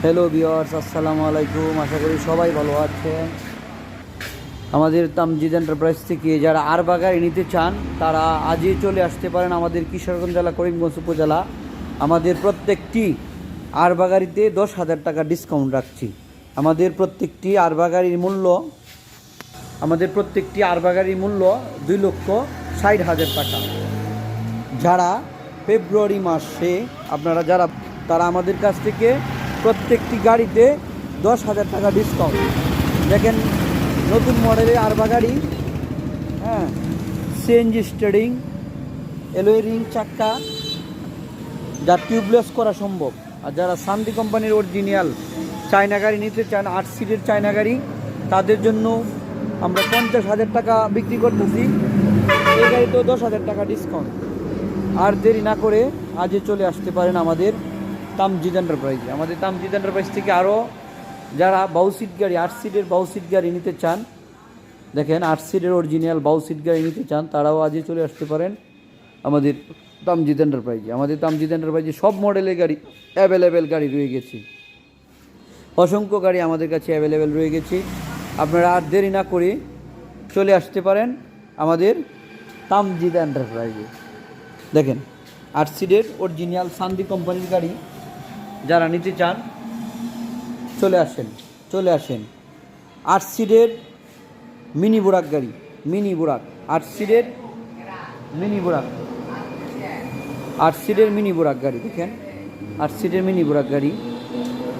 Hello viewers, আসসালামু আলাইকুম। আশা করি সবাই ভালো আছেন। আমাদের তামজিদ এন্টারপ্রাইজ থেকে যারা আরবা গাড়ি নিতে চান তারা আজই চলে আসতে পারেন আমাদের কিশোরগঞ্জ জেলা করিমগঞ্জ উপজেলা। আমাদের প্রত্যেকটি আরবা গাড়িতে 10,000 টাকা ডিসকাউন্ট রাখছি। আমাদের প্রত্যেকটি আরবা গাড়ির মূল্য 2,60,000 টাকা। যারা ফেব্রুয়ারি মাসে তারা আমাদের কাছ থেকে প্রত্যেকটি গাড়িতে 10,000 টাকা ডিসকাউন্ট। দেখেন নতুন মডেলের আরবা গাড়ি, হ্যাঁ, সিএনজি স্টারিং, অ্যালয় রিং চাক্কা, যা টিউবলেস করা সম্ভব। আর যারা সান্দি কোম্পানির অরিজিনাল চায়না গাড়ি নিতে চান, 8 সিটের চায়না গাড়ি, তাদের জন্য আমরা 50,000 টাকা বিক্রি করতেছি। এই গাড়িতেও 10,000 টাকা ডিসকাউন্ট। আর দেরি না করে আজই চলে আসতে পারেন আমাদের তামজিদ এন্টারপ্রাইজে। আমাদের তামজিদ এন্টারপ্রাইজ থেকে আরও যারা বাউ সিট গাড়ি, 8 সিটের বাউ সিট গাড়ি নিতে চান, দেখেন 8 সিটের অরিজিনাল বাউ সিট গাড়ি নিতে চান, তারাও আজই চলে আসতে পারেন আমাদের তামজিদ এন্টারপ্রাইজে। আমাদের তামজিদ এন্টারপ্রাইজে সব মডেলের গাড়ি অ্যাভেলেবেল গাড়ি রয়ে গেছে, অসংখ্য গাড়ি আমাদের কাছে অ্যাভেলেবেল রয়ে গেছে। আপনারা আর দেরি না করে চলে আসতে পারেন আমাদের তামজিদ এন্টারপ্রাইজে। দেখেন 8 সিটের অরিজিনাল সান্দি কোম্পানির গাড়ি যারা নিতে চান চলে আসেন। 8 সিটের মিনি বুরাক গাড়ি, 8 সিটের মিনি বুরাক গাড়ি, দেখেন 8 সিটের মিনি বুরাক গাড়ি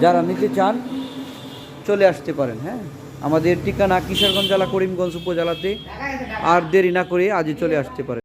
যারা নিতে চান চলে আসতে পারেন। হ্যাঁ, আমাদের ঠিকানা কিশোরগঞ্জ জেলা করিমগঞ্জ উপজেলাতে। আর দেরি না করে আজই চলে আসতে পারেন।